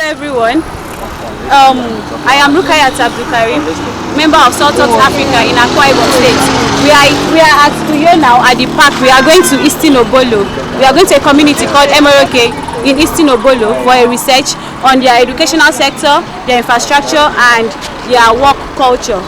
everyone. I am Rukayat Abdulkarim, member of South-West Africa in Akwa Ibom State. We are at Uyo now at the park. We are going to Eastern Obolo. We are going to a community called Emere OKe in Eastern Obolo for a research on their educational sector, their infrastructure, and their work culture.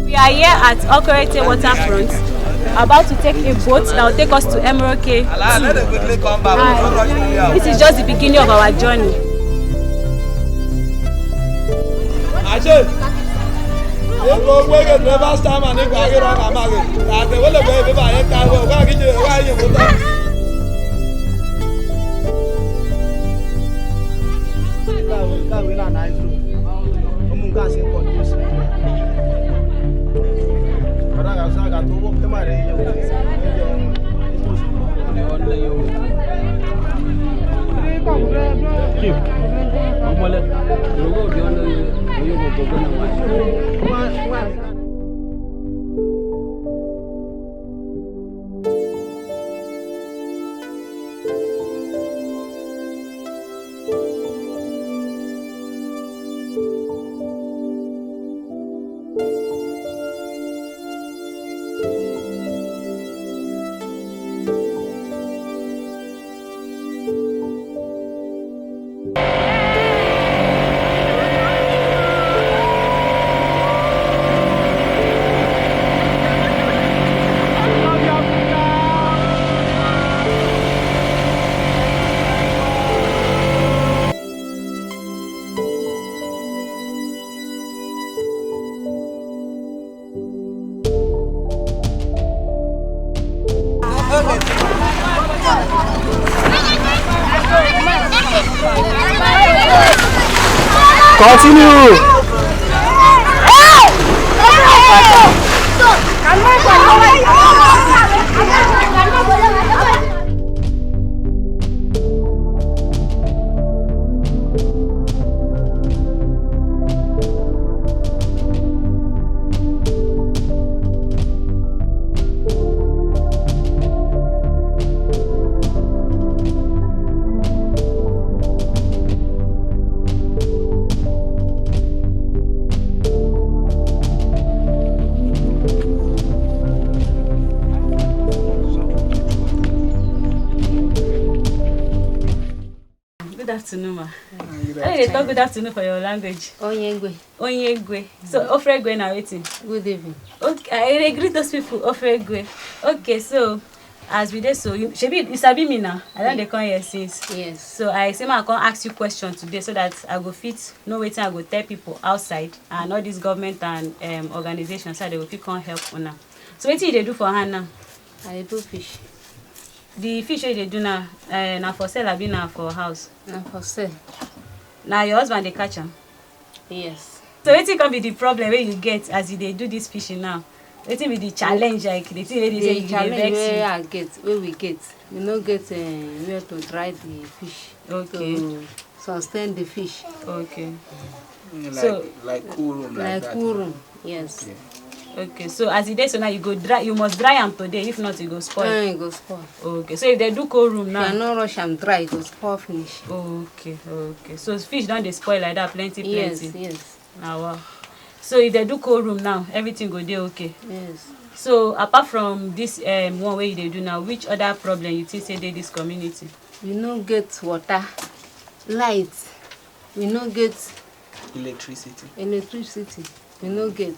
We are here at Okorete waterfront, about to take a boat that will take us to Emere OKe. This is just the beginning of our journey. Continue! Good afternoon, ma. They talk good afternoon for your language. Onyegwe. Onyegwe. So, Ofregwe now waiting. Good evening. Okay, I greet those people. Ofregwe. Okay, so as we did, so you sabi me now. I don't they come here since. Yes. So I say I can ask you questions today so that I go fit no waiting. I go tell people outside and all these government and organizations so they will fit come help on now. So what they do for her now? I do fish. The fish they do now, na for sale, abi na for house. Na for sale. Now your husband they catch them. Yes. So what can be the problem where you get as they do this fishing now? What be the challenge like the thing where they say you challenge where I get, where we get, you know get where to dry the fish. Okay. To sustain the fish. Okay. Like cool room like that. Cool room. Yes. Okay. Okay, so as it is, so now you go dry. You must dry them today. If not, you go spoil. It go spoil. Okay, so if they do cold room now. You cannot rush and dry. It go spoil finish. Okay, okay. So fish don't they spoil like that? Plenty. Yes, yes. Ah, wow. So if they do cold room now, everything go there okay. Yes. So apart from this one way they do now, which other problem you think say they this community? We no get water, light. We no get Electricity. We no get.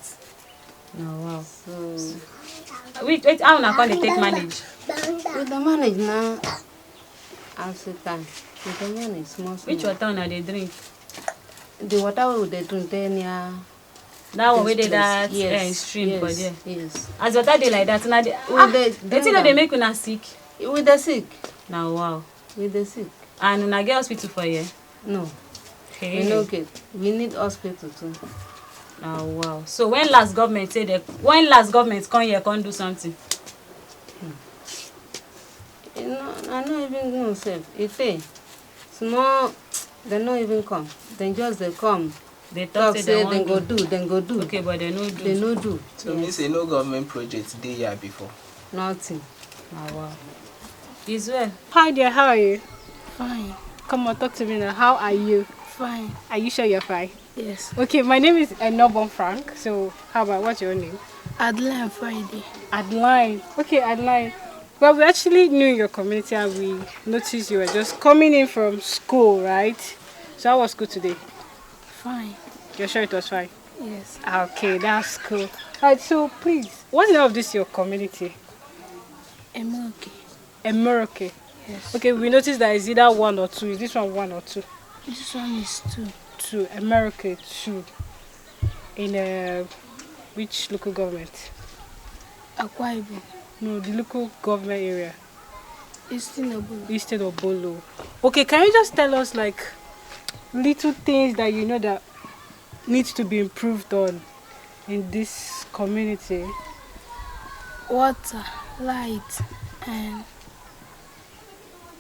Oh wow. So Wait, how una come dey take manage? we dey manage now as a time. We dey manage small small. Which water una dey drink? The water wey we dey drink dey near That one wey dey place. that Yes, stream for there. Yes. As water dey like that, una dey. Wetin no dey make una sick? We dey sick. Na wow. We dey sick. And una get hospital for here? No. Hey. We no get. We need hospital too. Oh wow. So when last government come here come do something? You know, I no even know sef. E tey. Small, they no even come. They just dey come. They Talk say say they dem go do, dem go do. Okay, but they no do. They no do. So means say no government project dey here before. Nothing. Oh wow. Is well. Hi there, how are you? Fine, Come on, talk to me now. How are you? fine, Are you sure you're fine? yes. Okay, my name is Enobon Frank. So, how about what's your name? Adeline Friday. Adeline. Okay, Adeline. Well, we actually knew your community and we noticed you were just coming in from school, right? So, how was school today? Fine, You're sure it was fine? yes. Okay, that's cool. Alright, so please, what's the name of this your community? Emere OKe. Emere OKe. Yes. Okay, we noticed that it's either 1 or 2. Is this one or 2? This one is 2. 2. Emere OKe 2. In which local government? Akwa Ibom. No, the local government area. Eastern Obolo. Eastern Obolo. Okay, can you just tell us like little things that you know that needs to be improved on in this community? Water, light, and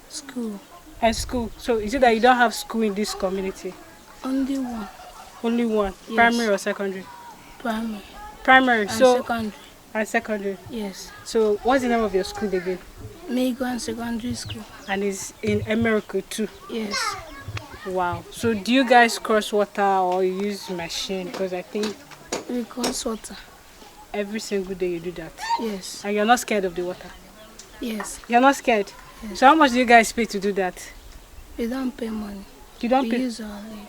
school. And school. So is it that you don't have school in this community? Only one. Only one. Yes. Primary or secondary? Primary Primary. and So secondary. and secondary. Yes. So what's the name of your school again? Megan Secondary School. And it's in Emere OKe too. Yes. Wow. So do you guys cross water or use machine? Because I think We cross water. every single day you do that. Yes. And you're not scared of the water. Yes. You're not scared. Yes. So how much do you guys pay to do that? We don't pay money. You don't We pay. use our leg.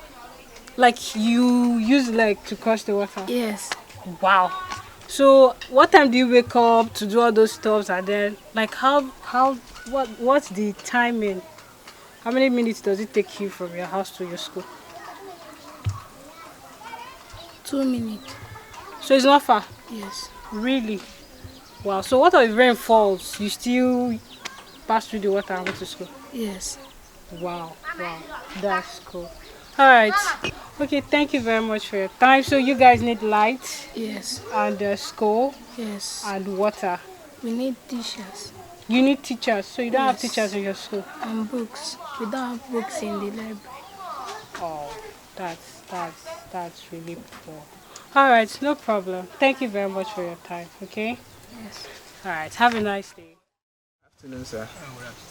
Like you use like to cross the water. Yes. Wow. So what time do you wake up to do all those stuffs and then like what's the timing? How many minutes does it take you from your house to your school? 2 minutes. So it's not far. Yes. Really? Wow. So what if rain falls? You still pass through the water and go to school? Yes. Wow. Wow. That's cool. Alright. Okay, thank you very much for your time. So you guys need light Yes. and school Yes. and water. We need teachers You need teachers. So you don't have Yes. teachers in your school. and books. We don't have books in the library. Oh, that's really poor. Alright, no problem. Thank you very much for your time, okay? Yes. Alright, have a nice day. Afternoon, sir.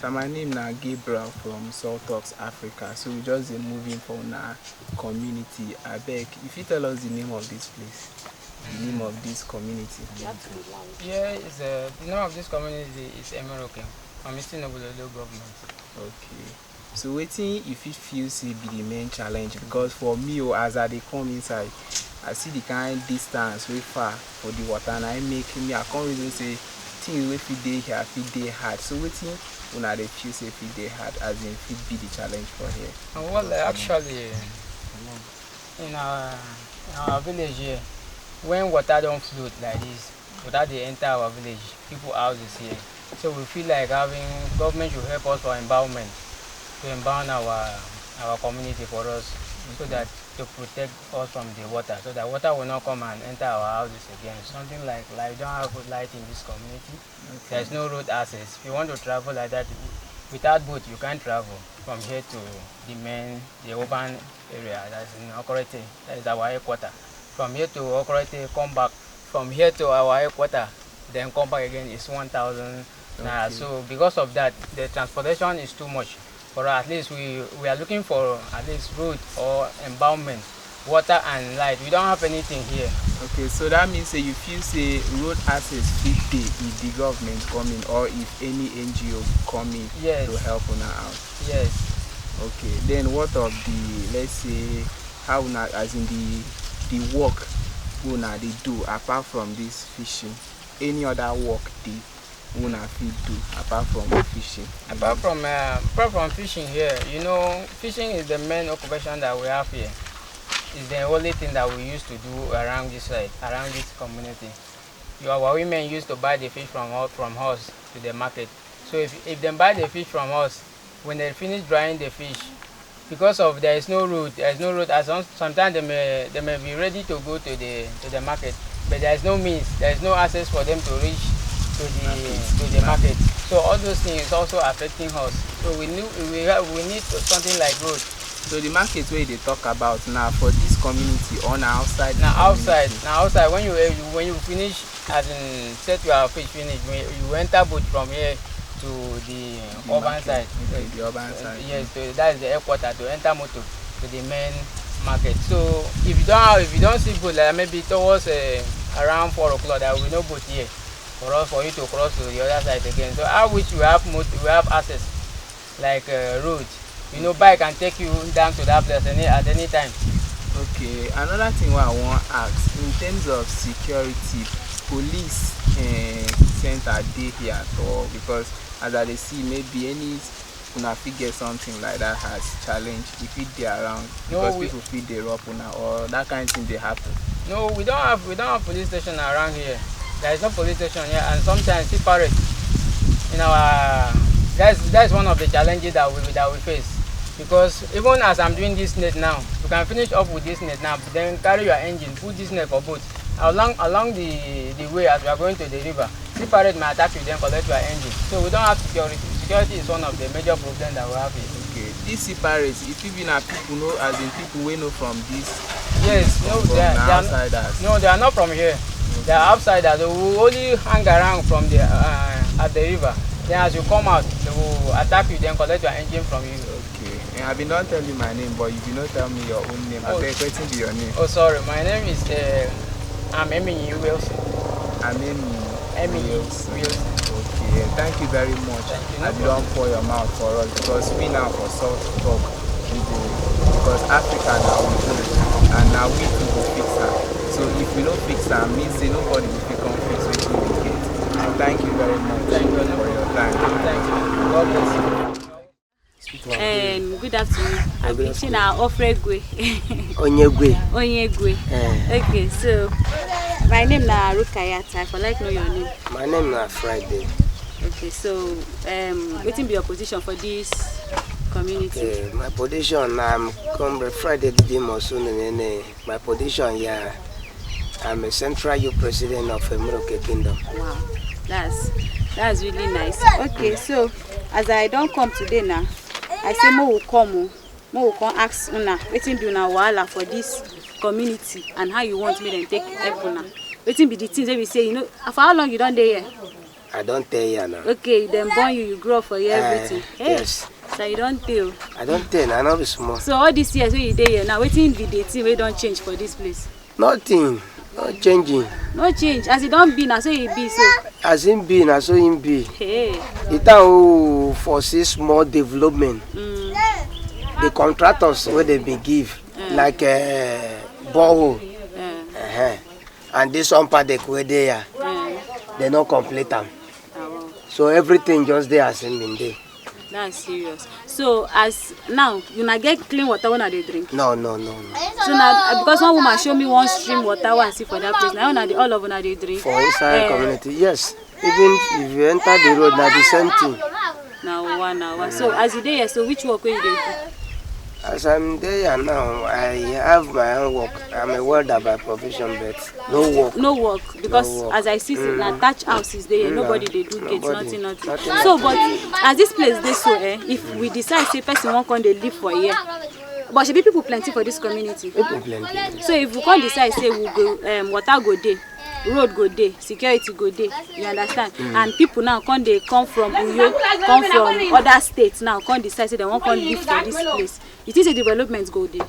So my name is Gabriel from Talks Africa. So we just moving from our community. I beg, if you tell us the name of this place, the name of this community. Yeah, the name of this community is Emere OKe. I'm still not with the government. Okay. So waiting if you feel say be the main challenge, because for me as I dey come inside, I see the kind distance way far for the water and I make me I can't really say things wey fit dey here fit dey hard. So waiting when I feel say fit dey hard as in fit be the challenge for here. Well, actually, in our village here, when water don't float like this, water they enter our village, people houses here. So we feel like having government should help us for environment, to empower our community for us, so that to protect us from the water, so that water will not come and enter our houses again. Something like we don't have light in this community. Okay. There's no road access. If you want to travel like that, without boat you can't travel from here to the urban area. That's in Okorete. That is our headquarters. From here to Okorete, come back. From here to our headquarters, then come back again is 1,000 naira. Okay. So because of that, the transportation is too much. For at least we are looking for at least road or embalmment, water and light. We don't have anything here. Okay, so that means say you feel say road access fit dey if the government come in or if any NGO come in. Yes. To help una out. Yes. Okay, then what of the, let's say, how una as in the work una dey do apart from this fishing? Any other work dey una fit do apart from fishing? Apart from fishing here, you know, fishing is the main occupation that we have here. It's the only thing that we used to do around this side, around this community. Our women used to buy the fish from us to the market. So if they buy the fish from us, when they finish drying the fish, because of there is no road, as sometimes they may be ready to go to the market, but there is no means, there is no access for them to reach to the market. So all those things also affecting us. So we need something like road. So the market where they talk about now for this community or now outside? Now outside. When you finish, as in set your fish finish, you enter boat from here to the urban side. Okay, the urban side. Yes, so that is the headquarters to enter motor to the main market. So if you don't see boat, like maybe towards around 4 o'clock, there will be no boat here for you to cross to the other side again. So I wish we have access like road. You know, bike can take you down to that place at any time. Okay, another thing what I want to ask, in terms of security, police center dey here at all? Because as I see, maybe any una fit get something like that has challenge, if it dey around, because people fit dey rob una or that kind of thing dey happen. No, we don't have police station around here. There is no police station here, and sometimes separate. In our that's one of the challenges that we face. Because even as I'm doing this net now, you can finish up with this net now, but then carry your engine, put this net for both. Along the way as we are going to the river, separate my attack you, then collect your engine. So we don't have security. Security is one of the major problems that we have here. Okay, this separate, if even people know, as in people we know from this. Yes, no, they are outsiders. No, they are not from here. Okay. They are outsiders. They will only hang around from the at the river. Then as you come out, they will attack you, then collect your engine from you. Okay. I've been not telling you my name, but if you not tell me your own name, I beg waiting be your name. Oh, sorry, my name is I'm Emere Wilson. Emere Wilson. Okay, thank you very much. I don't pour your mouth for us because we now for salt talk because Africa now we do and now we people fix her. So if we don't fix her, means say nobody will come fix what we get. So thank you very much for your time. Thank you. God bless you. Good afternoon. I'm Christina Ofregwe. Onyegwe. Okay, so my name na Rukayat. I for like know your name. My name na Friday. Okay, so what will be your position for this community? Okay, my position come Friday the my position here. I'm a central youth president of Emere OKe Kingdom. Wow, that's really nice. Okay, so as I don't come today now, I say more will come ask una wetin be una wahala for this community and how you want me to take help una. Wetin be the things wey we say, you know, for how long you don dey here? I don't tell you now. Okay, then born you grow up for here everything. Hey, yes. So you don't tell. I don't tell, I know be small. So all these years wey you dey here now, wetin be the thing wey don change for this place? Nothing. Not changing. No change. As it don't be, now so it be so. As him be, now so him be. Hey. It who foresee small development. The contractors where they be give like borehole. And this one part they where they are. They not complete them. So everything just there as him been there. That's serious. So as now you not get clean water when they drink? No. So now because one woman show me one stream water one see for that place. Now all of them they drink. For inside community, yes. Even if you enter the road, now the same thing. Now one. So as you there, so which work will you do? As I'm there now, I have my own work. I'm a welder by profession, but no work. No work because no work. As I see, attached house is there. Nobody they do gates, nothing. So, but as this place they so, if we decide say person won't come they live for here, but should be people plenty for this community. People plenty. So if we can't decide say we go water go there, road go there, security go there, you understand? And people now come from Uyo, come from other states now come decide say they won't come live for this place. It is a development go there.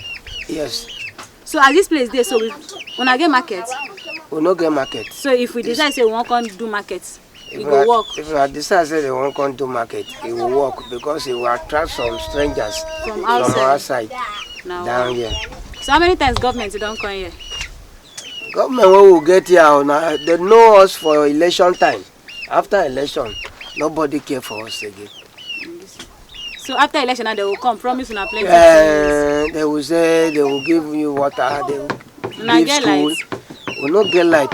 Yes. So at this place there, so we wanna get market. We no get market. So if we decide say we won't come do market, it will work. If I decide say they won't come do market, it will work because it will attract some strangers from outside now, down here. So how many times government don't come here? Government will get here now. They know us for election time. After election, nobody care for us again. So after election, they will come, promise una plenty things. They will say they will give you water, they will Una give get school. light. We not get light.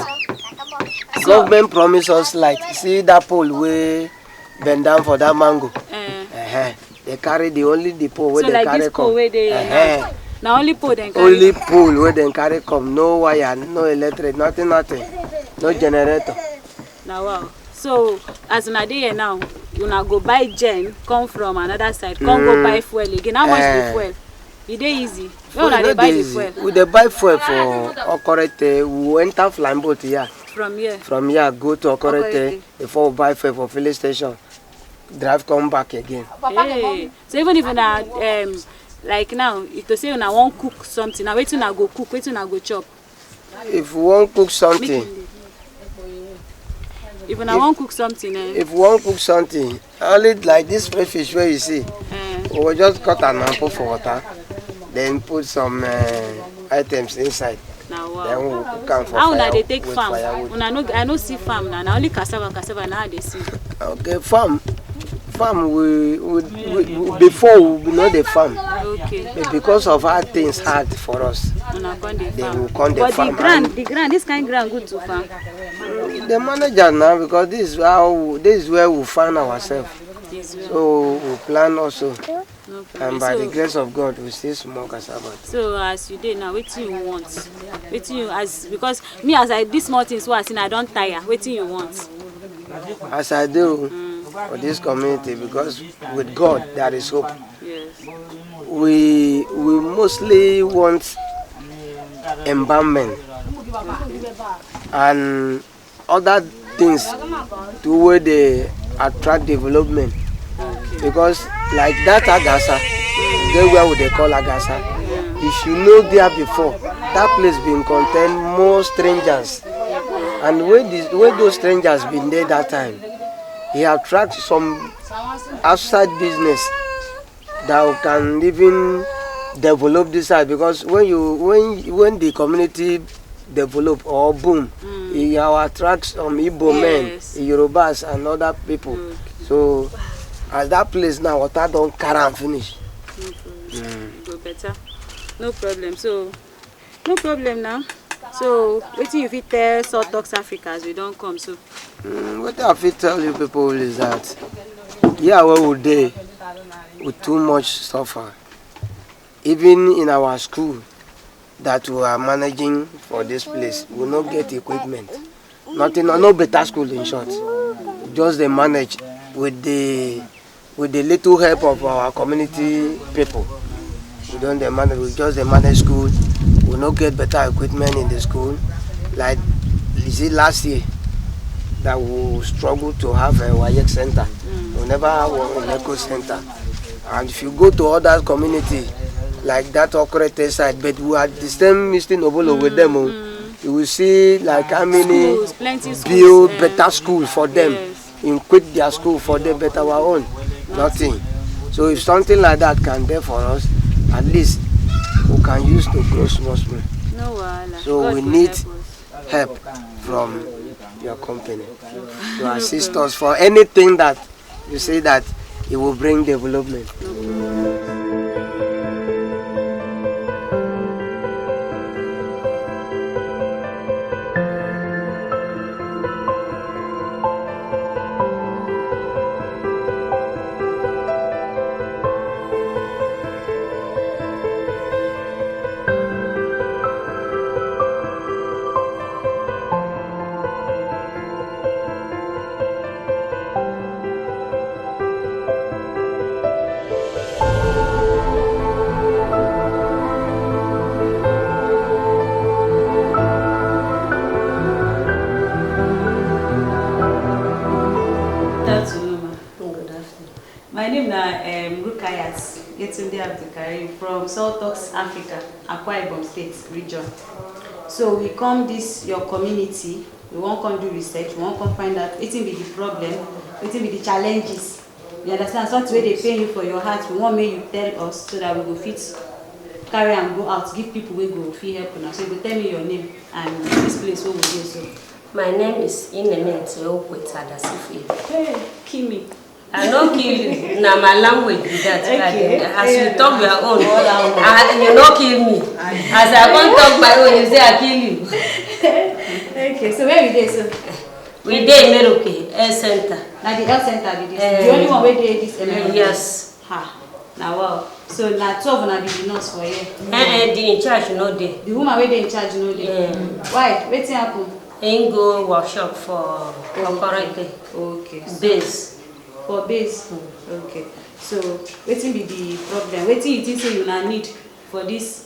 Government promise us light. See that pole way bend down for that mango. They carry the pole where so they like carry this pole come. where they now only pole then carry. Only pole where they carry come. No wire, no electric, nothing. No generator. Now wow. So as una dey here now, una go buy gen, come from another side, come go buy fuel again. How much the fuel? It dey easy. Where una dey buy the fuel? We dey buy fuel for Okorete. We enter flying boat here. From here. From here go to Okorete before we buy fuel for filling station. Drive come back again. Hey. So even if una like now, if to say una wan cook something, now wetin una go cook, wetin una go chop? If we wan cook something. If una wan cook something, If we wan cook something, only like this fresh fish where you see, we will just cut and put for water, then put some items inside. Now wow. Then we will cook am for how una fire dey take with farm? firewood. Una no, I no see farm now. Na only cassava na how dey see. Okay, farm we before we know the farm. Okay. But because of how things hard for us, Una come dey then farm. we come the But farm. the ground, this kind ground good to farm. The manager now, because this is where we find ourselves. Yes, well. So we plan also, No problem. and by So, the grace of God, we still small cassava. so as you dey now, wetin you want? Wetin you as because me as I this small things wey I see, I don tire. Wetin you want? As I do for this community, because with God there is hope. Yes. We mostly want embalmment and other things to where they attract development. Because like that Agasa, they where they call Agasa. If you know there before, that place been contain more strangers. And when those strangers been there that time, he attracts some outside business that can even develop this side. Because when the community develop or boom, it attracts some Igbo men, Yorubas and other people. So as that place now, water don't carry and finish. Go better. No problem. So no problem now. So wetin you fit tell Sub-Saharan Africa as we don come so? What I fit tell you people is that yeah, where we dey with too much suffer. Even in our school that we are managing for this place, we no get equipment. Nothing, no better school in short. Just they manage with the little help of our community people. We don't they manage. We just they manage school. We no get better equipment in the school. Like you see last year that we struggle to have a WAEC center. We never have one in Eco Center. And if you go to other community like that Okorete side, but we are the same Mr. Nobolo with them. You will see like how many schools, build better school for them, equip their school for them, but our own, nothing. So if something like that can there for us, at least we can use to grow small. No wahala. So God we go need help help from your company to assist us for anything that you say that it will bring development. My name is Rukayat from Sub-Saharan Africa, Akwa Ibom State region. So we come this your community, we won't come do research, we won't come find out what will be the problem, what will be the challenges. You understand? Something where they pay you for your heart, we want make you tell us so that we will fit carry am go out give people wey go fit help una. So you go tell me your name and this place wey we dey so. My name is Emere OKe. Hey, kill me. I don't kill you. Now my language is that. Okay. As you talk your own, you don't kill me. As I can't talk my own, you say I kill you. Okay, so where we dey so? We dey Emere OKe, health center. Now the health center be this. The only one where dey this Emere OKe. Yes. Ha. Now wow. So now 12 na be the nurse for here. The in charge no dey. The woman where dey in charge no dey. Why? Wetin happen? Ain't go workshop for correct Okay. base. For base. Okay. So wetin be the problem? Wetin you think say you na need for this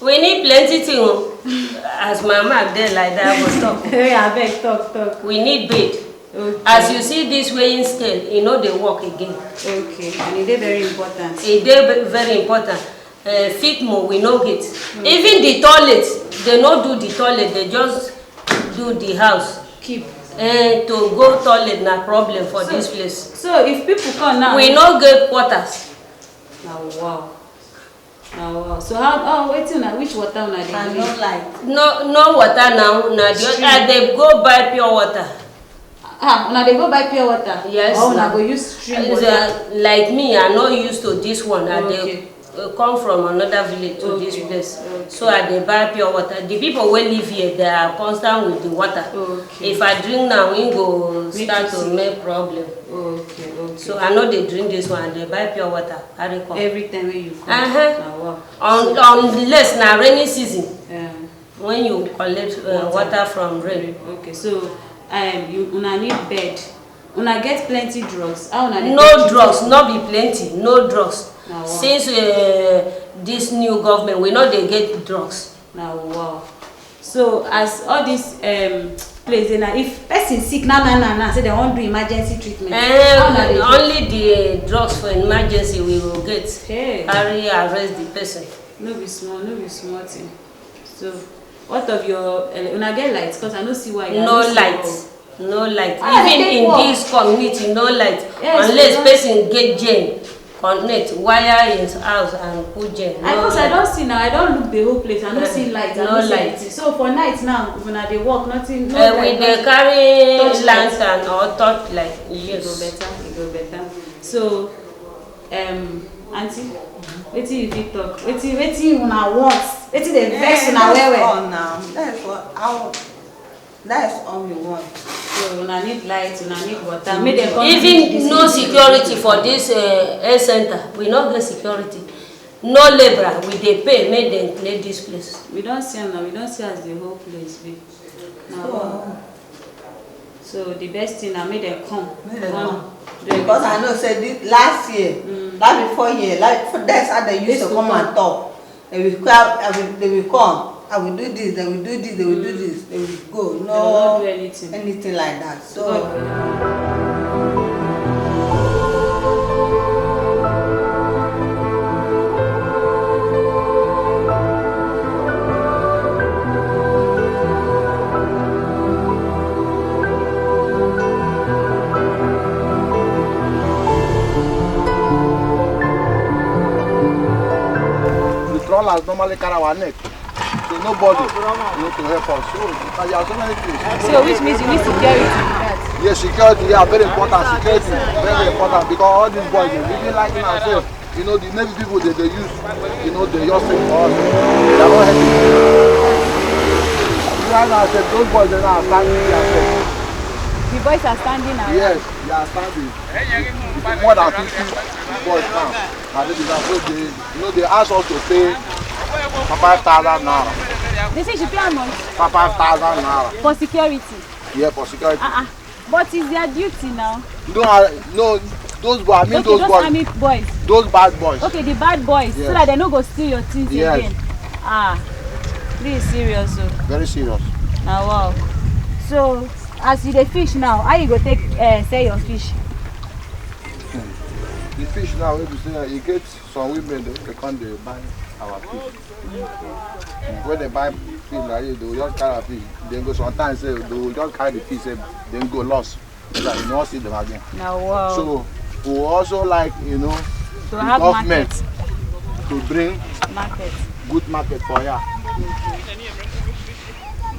We need plenty things. As my mark there like that, I was talk. Hey, abeg talk. We need bed. Okay. As you see this weighing scale, you know they work again. Okay, and it is very important. It is very important. FICMO, we know it. Even the toilet, they not do the toilet, they just do the house. Keep. To go toilet na problem for this place. So if people come now, we no get quarters. Now wow. So how waiting which water una dey drink? Like no water now. Na they go buy pure water. Una dey go buy pure water? Yes. Or una go use stream water? Like me, I'm not used to this one. Okay. They come from another village to this place. Okay. So I dey buy pure water. The people who live here, they are constant with the water. Okay. If I drink now, we go start to make problem. Okay. So I know they drink this one. They buy pure water. Carry come. Every time when you come. Unless na rainy season. When you collect water from rain. Okay. So una need bed. Una get plenty drugs. How una dey no drugs, not be plenty. No drugs. Wow. Since this new government, we know they get drugs. Now wow. So as all these places, now if person sick now, say they want do emergency treatment. Only the drugs for emergency we will get. Hey. Carry arrest the person. No be small thing. So what of your una get lights? Because I don't see why. No light. No light. Even in this community, no light. Yes, unless person get gen. Connect, wire his house and put gen. Because I don't see now, I don't look the whole place, I don't see light. No light. So for night now, when they walk, nothing. We they carry lantern or torch light. Yes. It go better. So, auntie, wetin you fit talk? Wetin una want? Wetin dey vex una well? That's all we want. So una need light, una need water. Make them come. Even no security for this health center. We not get security. No labor. We dey pay. Make them clear this place. We don't see now. We don't see as the whole place be. Now, so the best thing now make them come. Because I know said this last year, last before year, like for that's how they used to come and talk. They will come. I will do this, they will do this, they will do this, they will go. No, they will not do anything like that. So the trawlers normally carry our neck. So nobody to help us. So there are so many things. So which means you need security. Yes, security, yeah, very important. Security, very important because all these boys they really like themselves. You know, the Navy people they use, you know, they just think for us. They are not helping. Right now, I said those boys they are standing here. The boys are standing now. Yes, they are standing. It's more than 50 boys now. And they, you know, they ask us to pay 5,000 naira. They say you pay how much? 5,000 naira. For security? Yeah, for security. But it's their duty now. No, those boys, I mean okay, those boys. Army boys. Those bad boys. Okay, the bad boys. Yes. So that they don't go steal your things again. This is serious. So. Very serious. Now wow. So as you dey fish now, how you go take sell your fish? The fish now, we say you get some women they come they buy our fish. When they buy fish like this, they will just carry fish. Then go sometimes they will just carry the fish, then go lost. So that you don't see them again. Now wow. So we also like, you know, to have government. to bring Market. good market for here.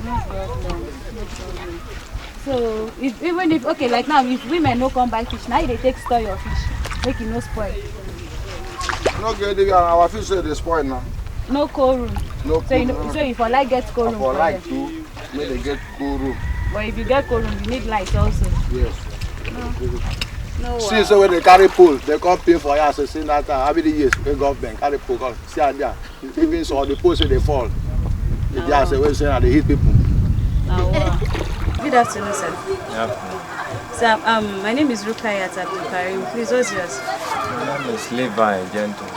No problem. No problem. So even if okay, like now, if women no come buy fish, now they take store your fish, make it no spoil. No good, our fish say they spoil now. No cold room. No So you know, so if I like get cold room for for like them. to make they get cool room. But if you get cold room, you need light also. Yes. No. See, so when they carry pool, they come pay for us. So see that how many years the government carry pool, come see there. Even so, the pool say they fall. They just say when say they hit people. Good afternoon, sir. Yeah. Sir, my name is Rukayat Abdulkarim. Please, what's yours? My name is Levi Gentle.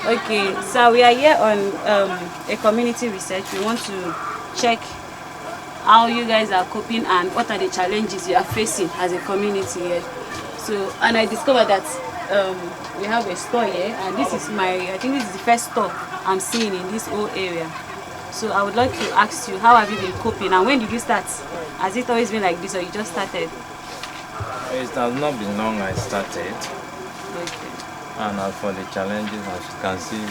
Okay, so we are here on a community research. We want to check how you guys are coping and what are the challenges you are facing as a community here. So, and I discovered that we have a store here, and this is I think this is the first store I'm seeing in this whole area. So I would like to ask you, how have you been coping, and when did you start? Has it always been like this, or you just started? It has not been long I started. Okay. And as for the challenges, as you can see,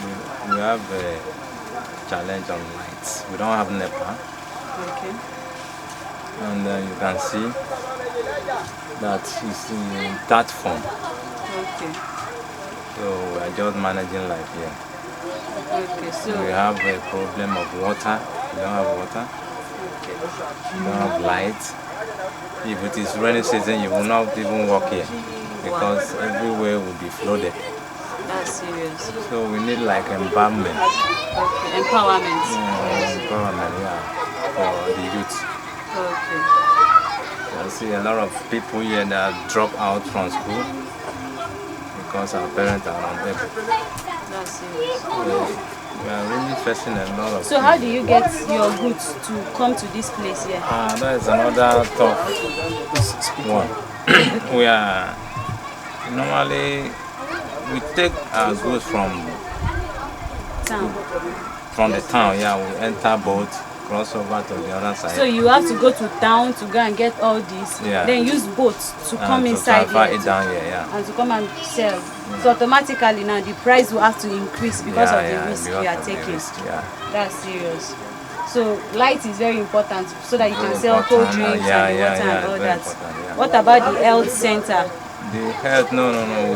we have a challenge on lights. We don't have NEPA. Okay. And you can see that it's in that form. Okay. So we are just managing life here. Okay, so We have a problem of water. We don't have water. okay. We don't have light. If it is rainy season, you will not even walk here because everywhere will be flooded. That's serious. So we need like empowerment. Okay. Empowerment. Empowerment, yeah, for the youth. Okay. I see a lot of people here that drop out from school because our parents are not there. That's serious. We are really facing a lot of So how do you get your goods to come to this place here? that is another tough one. We are normally we take our goods from the town. Yeah, we enter boat, cross over to the other side. So you have to go to town to go and get all this, Yeah. then use boats to come to inside transfer here it down here, yeah. and to come and sell. So automatically now the price will have to increase because of the risk because you are of the taking. risk, yeah. That's serious. So light is very important so that you can Very sell cold important, drinks yeah, and the yeah, water yeah, and all very that. important, yeah. What about the health center? The health, no,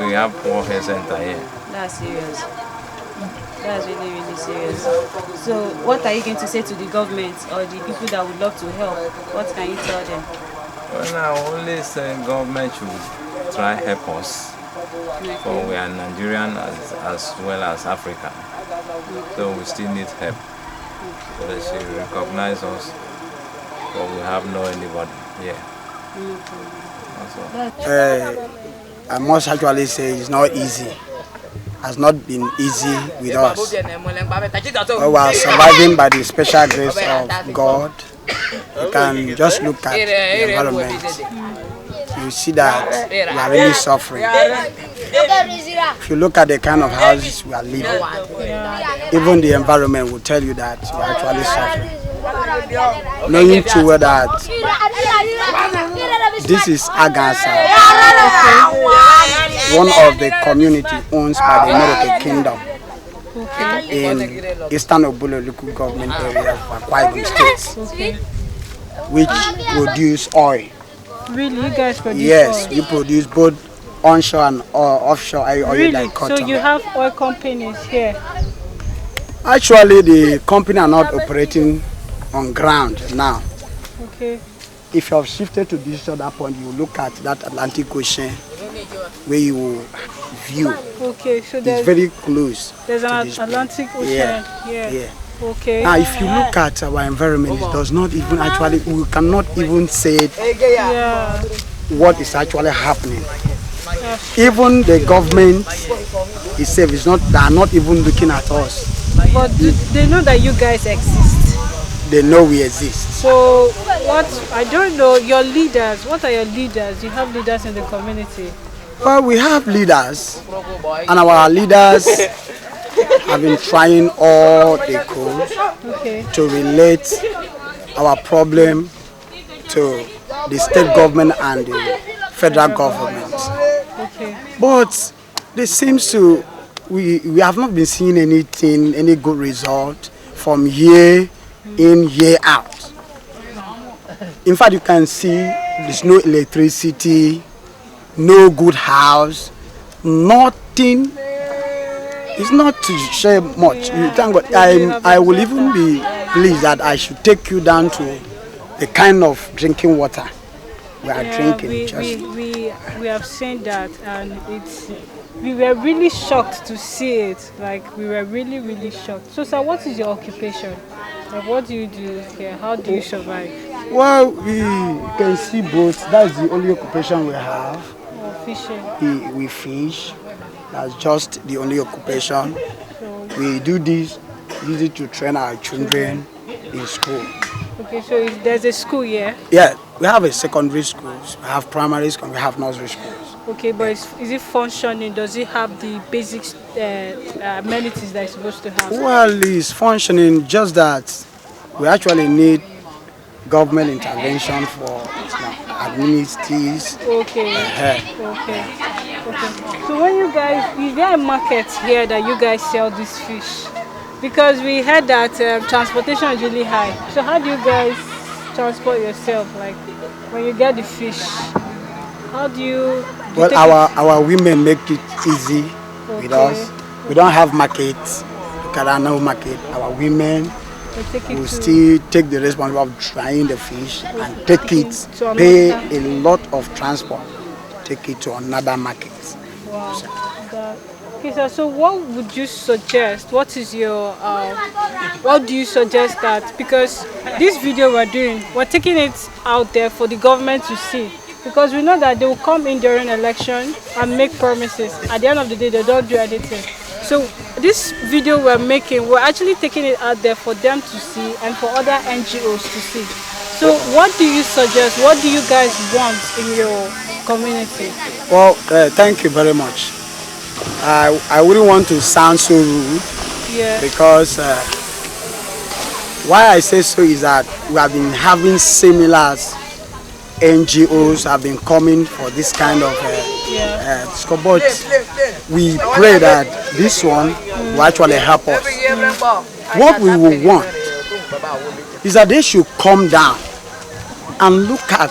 we have poor health center here. That's serious. That's really, really serious. So what are you going to say to the government or the people that would love to help? What can you tell them? Well, I only say government should try help us. For we are Nigerian as well as African. So we still need help. So they should recognize us, but we have no anybody here. That's all. I must actually say it's not easy. Has not been easy with us. But we are surviving by the special grace of God. You can just look at the environment. You see that we are really suffering. If you look at the kind of houses we are living, even the environment will tell you that we are actually suffering. Knowing too well that this is Agasa, one of the community owned by the Emere OKe Kingdom in Eastern Obolo local government area of Akwa Ibom State, which produce oil. Really, you guys produce Yes, oil? we produce both onshore and offshore oil Really? like cotton. So you have oil companies here? Actually, the company are not operating on ground now. Okay. If you have shifted to this other point, you look at that Atlantic Ocean where you will view. Okay, so It's very close. there's to an this Atlantic place. Ocean Yeah. here. Okay. Now, if you look at our environment, it does not even actually, we cannot even say Yeah. what is actually happening. Even the government itself is not, they are not even looking at us. But they know that you guys exist. They know we exist. So what, I don't know, your leaders, what are your leaders? You have leaders in the community. Well, we have leaders, and our leaders have been trying all they could to relate our problem to the state government and the federal government. Okay. But they seem to we have not been seeing anything, any good result from year in, year out. In fact, you can see there's no electricity, no good house, nothing. It's not to share much. You thank God. I will even be pleased that I should take you down to the kind of drinking water we are drinking. We have seen that, and we were really shocked to see it. Like, we were really shocked. So, sir, what is your occupation? Like, what do you do here? How do you survive? Well, we can see boats. That's the only occupation we have. Oh, fishing. We fish. That's just the only occupation. We do this, use it to train our children in school. Okay, so there's a school here? Yeah, we have a secondary schools, we have primary school, we have nursery schools. Okay, but is it functioning? Does it have the basic amenities that it's supposed to have? Well, it's functioning, just that we actually need government intervention for administrators. Okay. Okay. So when you guys, is there a market here that you guys sell this fish? Because we heard that transportation is really high. So how do you guys transport yourself? Like, when you get the fish, how do you? Well, our women make it easy with us. We don't have markets. There are no market. Our women will still take the responsibility of drying the fish and take it, pay a lot of transport, take it to another market. Wow. Okay, so what would you suggest? What is your, what do you suggest that? Because this video we're taking it out there for the government to see. Because we know that they will come in during election and make promises. At the end of the day, they don't do anything. So this video we're making, we're actually taking it out there for them to see and for other NGOs to see. So what do you suggest? What do you guys want in your community? Well, thank you very much. I wouldn't want to sound so rude, because why I say so is that we have been having similar NGOs have been coming for this kind of but we pray that this one will actually help us. What we will want is that they should come down and look at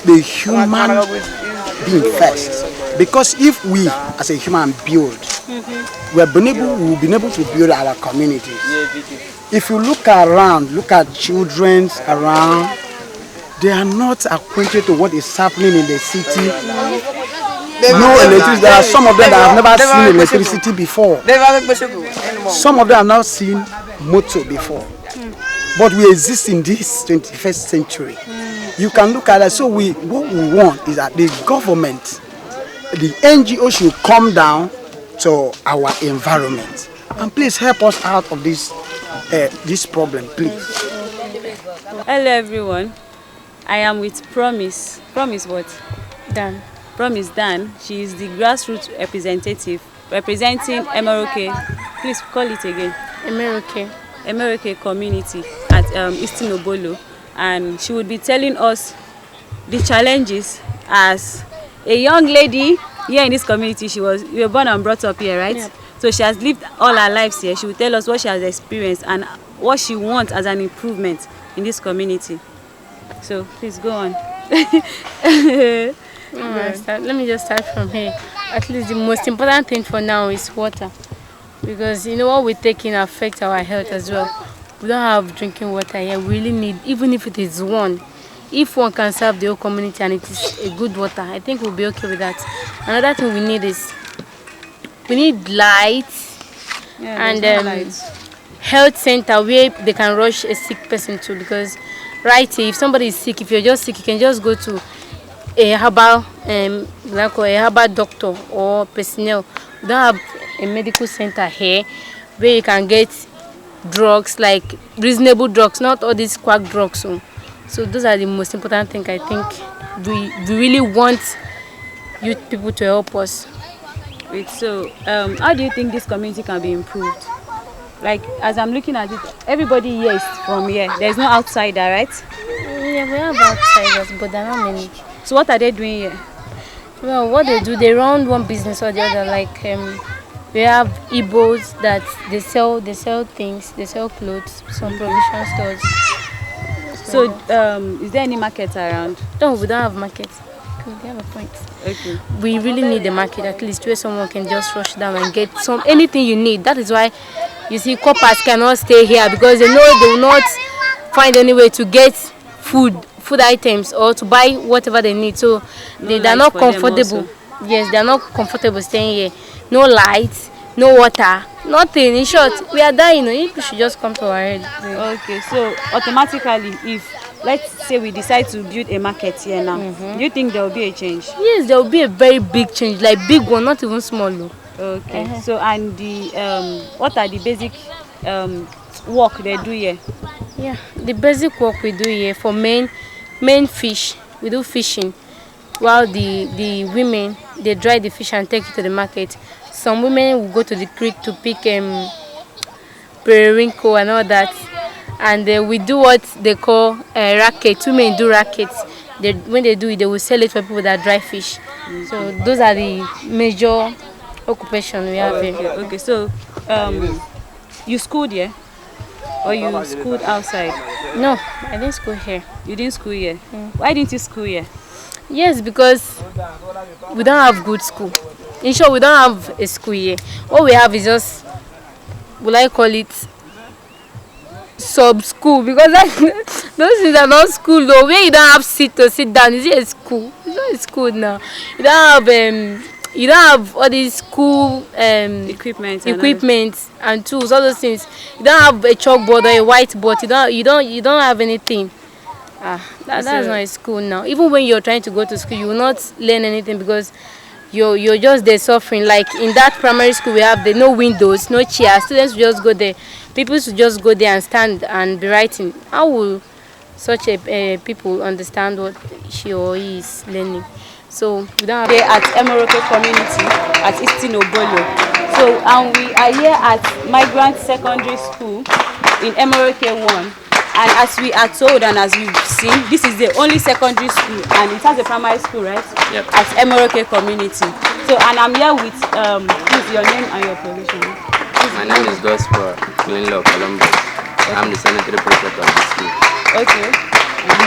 the human being first. Because if we, as a human, build, we've been able to build our communities. If you look around, look at children around, they are not acquainted to what is happening in the city. No electricity. There are some of them that have never seen electricity before. Some of them have not seen motor before. But we exist in this 21st century. You can look at that. So what we want is that the government, the NGO should come down to our environment and please help us out of this problem, please. Hello everyone, I am with Promise. Promise what? Dan. Promise Dan. She is the grassroots representative representing Emere OKe. Please call it again. Emere OKe. Emere OKe community at Eastern Obolo, and she would be telling us the challenges as a young lady here in this community. You were born and brought up here, right? Yep. So she has lived all her lives here. She will tell us what she has experienced and what she wants as an improvement in this community. So please go on. Let me just start from here. At least the most important thing for now is water, because you know what we take in affects our health as well. We don't have drinking water here. We really need, even if it is one. If one can serve the whole community and it is a good water, I think we'll be okay with that. Another thing we need is, we need lights and health center where they can rush a sick person to. Because right here, if somebody is sick, if you're just sick, you can just go to a herbal doctor or personnel. We don't have a medical center here where you can get drugs, like reasonable drugs, not all these quack drugs. So those are the most important things. I think we really want you people to help us. Wait, so how do you think this community can be improved? Like, as I'm looking at it, everybody here is from here. There's no outsider, right? Yeah, we have outsiders, but there are not many. So what are they doing here? Well, what they do, they run one business or the other. Like We have Igbos that they sell things, they sell clothes, some provision stores. So is there any market around? No, we don't have market. Okay, they have a point. Okay. We really need the market, at least where someone can just rush down and get anything you need. That is why you see coppers cannot stay here, because they know they will not find any way to get food items or to buy whatever they need. So they are not comfortable. Yes, they are not comfortable staying here. No lights, no water, nothing. In short, we are dying. People should just come to our head. Okay, so automatically, if let's say we decide to build a market here now, do you think there will be a change? Yes, there will be a very big change, like big one, not even small. Okay. So and the what are the basic work they do here? Yeah, the basic work we do here for main fish, we do fishing, while the women, they dry the fish and take it to the market. Some women will go to the creek to pick periwinkle and all that, and we do what they call racket. Women do rackets. When they do it, they will sell it for people that dry fish. So those are the major occupation we have here. Okay, so you schooled here? Or you schooled outside? No, I didn't school here. You didn't school here? Why didn't you school here? Yes, because we don't have good school. In short, we don't have a school here. What we have is just, will I call it, sub-school, because those things are not school though. Where you don't have seat to sit down, is it a school? It's not a school now. You don't have all these school equipment and tools, all those things. You don't have a chalkboard or a whiteboard. You don't have anything. That's not a school now. Even when you're trying to go to school, you will not learn anything, because you're just there suffering. Like in that primary school we have, there no windows, no chairs. Students will just go there. People should just go there and stand and be writing. How will such a people understand what she or he is learning? So we don't have at Emere OKe community at Eastern Obolo. So and we are here at Migrant Secondary School in Emere OKe 1. And as we are told and as we've seen, this is the only secondary school, and it has a primary school, right? Yep. At Emere OKe community. So and I'm here with please your name and your profession. My name is Gospel Cleanlaw Columbus. Okay. I'm the sanitary prefect of the school. Okay.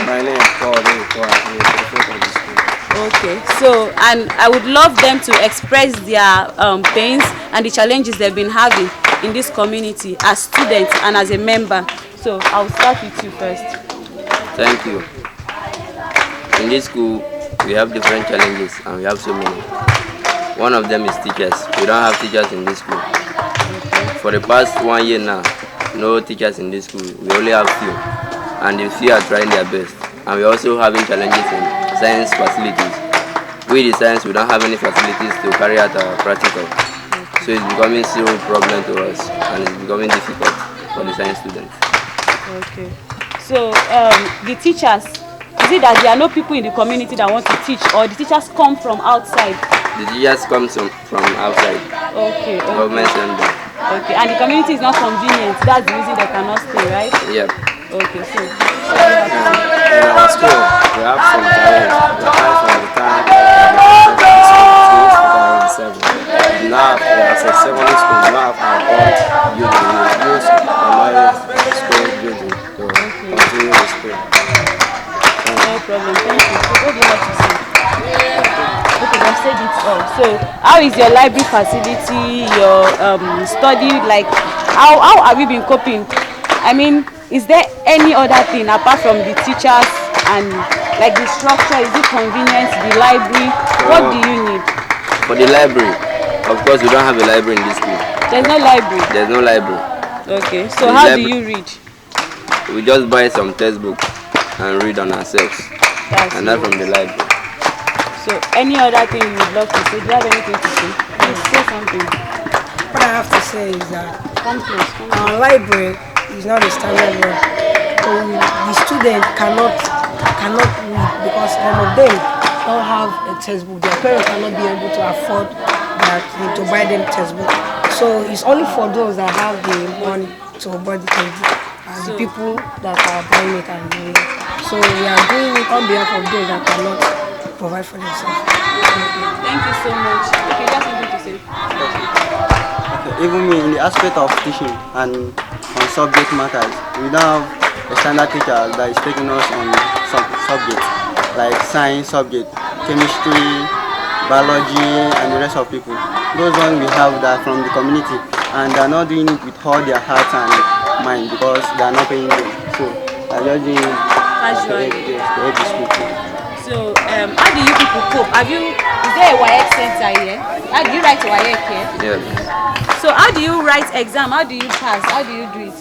My name is Paul. I'm the prefect of the school. Okay, so and I would love them to express their pains and the challenges they've been having in this community as students and as a member. So I'll start with you first. Thank you. In this school, we have different challenges and we have so many. One of them is teachers. We don't have teachers in this school. Okay. For the past 1 year now, no teachers in this school. We only have few, and the few are trying their best. And we're also having challenges in science facilities. With the science, we don't have any facilities to carry out our practical. So it's becoming still a problem to us, and it's becoming difficult for the science students. Okay. So the teachers, is it that there are no people in the community that want to teach, or the teachers come from outside? The teachers come from outside. Okay. Government send them. Okay, and the community is not convenient. That's the reason they cannot stay, right? Yep. Okay, so in our school, we have some challenges. We have from the time 2007. Now, as a secondary school, we now have our own building. We use our school building to continue the school. No problem, thank you. So what do you have to say? Okay, I've said it all. So how is your library facility, your study, like how have you been coping? I mean, is there any other thing apart from the teachers and like the structure? Is it convenient, the library? What do you need? For the library, of course we don't have a library in this school. There's no library? There's no library. Okay, so how do you read? We just buy some textbook and read on ourselves. And that's from the library. So any other thing you would love to say? Do you have anything to say? Please say something. What I have to say is that our library is not a standard one. So the student cannot read because some of them don't have a textbook. Their parents cannot be able to afford that to buy them textbook. So it's only for those that have the money to buy the textbook and the people that are buying it and doing it. So we are doing it on behalf of those that cannot provide for themselves. Thank you so much. Okay, you have something to say? even me in the aspect of teaching and on subject matters, we don't have a standard teacher that is taking us on some subjects like science subject, chemistry, biology, and the rest of people. Those ones we have that from the community, and they are not doing it with all their heart and mind because they are not paying them. So they are just doing it to help the school. So how do you people cope? Is there a WAEC center here? How do you write WAEC here? Yeah. So how do you write exam? How do you pass? How do you do it?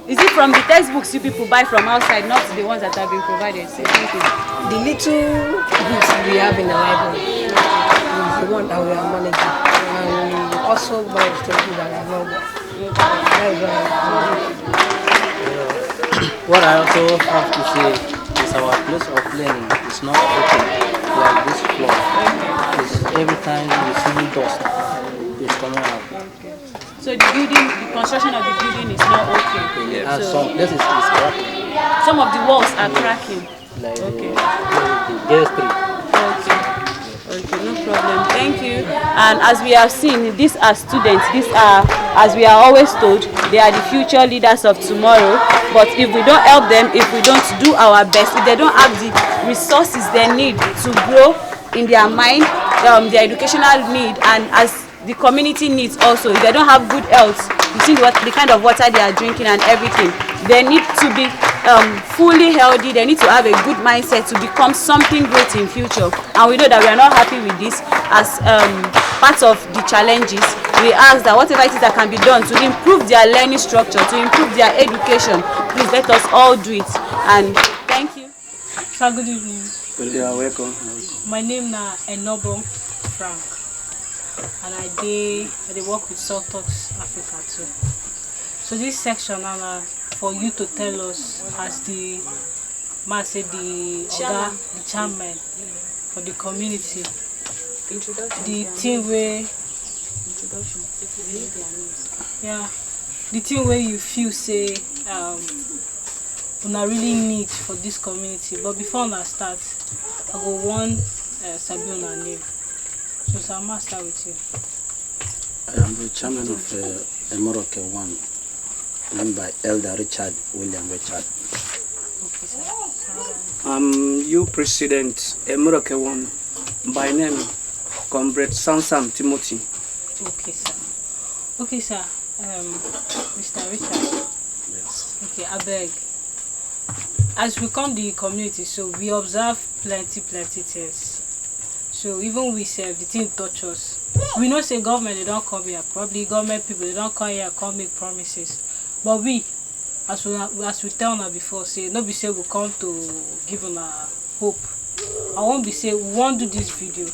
Is it from the textbooks you people buy from outside, not the ones that have been provided? So thank you. The little books we have in the library is the one that we are managing. And we also buy textbooks that are not there. What I also have to say is our place of learning is not open like this floor. It's every time we see dust, it's coming out. So the construction of the building is not okay. Yeah. And so some places is cracking. Some of the walls are cracking. Like okay. There's 3. Okay, no problem. Thank you. And as we have seen, these are students. These are, as we are always told, they are the future leaders of tomorrow. But if we don't help them, if we don't do our best, if they don't have the resources they need to grow in their mind, their educational need, and as the community needs also, if they don't have good health, you see the kind of water they are drinking and everything, they need to be fully healthy. They need to have a good mindset to become something great in future. And we know that we are not happy with this. As part of the challenges, we ask that whatever it is that can be done to improve their learning structure, to improve their education, please let us all do it. And thank you. Sir, good evening. You are welcome. My name is Enobo Frank, and I work with Saltox Africa too. So this section for you to tell us as the chairman for the community, the thing where you feel say una really need for this community. But before I start, I go one Sabi una name. So sir, I must start with you. I am the chairman of Emere OKe 1, named by Elder Richard William Richard. Okay, sir. I'm you President Emere OKe 1, by name Comrade Sam Timothy. Okay, sir. Okay, sir. Mr. Richard. Yes. Okay, I beg. As we come the community, so we observe plenty things. So even we serve, the thing touch us. We know say government, they don't come here. Probably government people, they don't come here, come make promises. But we, as we tell now before, say, no be say we come to give them a hope. I won't be say we won't do this video,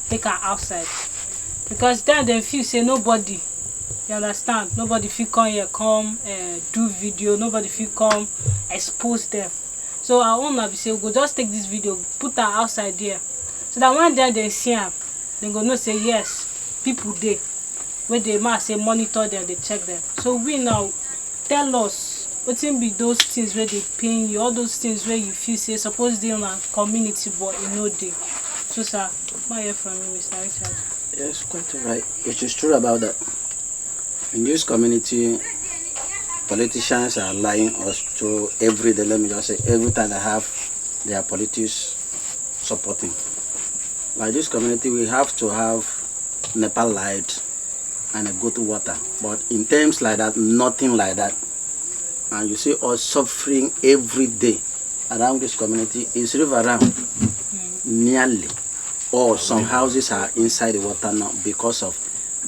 take her outside. Because then they feel say nobody, you understand, nobody feel come here, do video, nobody feel come expose them. So I won't be say we go just take this video, put her outside there. So that when they see them, they go no say yes, people there. When they must say monitor them, they check them. So we now tell us what be those things where they pain you, all those things where you feel say suppose they on a community but you know they. So sir, I hear from you, Mr. Richard. Yes, quite right. It is true about that. In this community, politicians are lying us to every day. Let me just say, every time they have their politics supporting. Like this community, we have to have Nepal light and a good water. But in terms like that, nothing like that. And you see us suffering every day around this community. Is river around nearly. Or some houses are inside the water now because of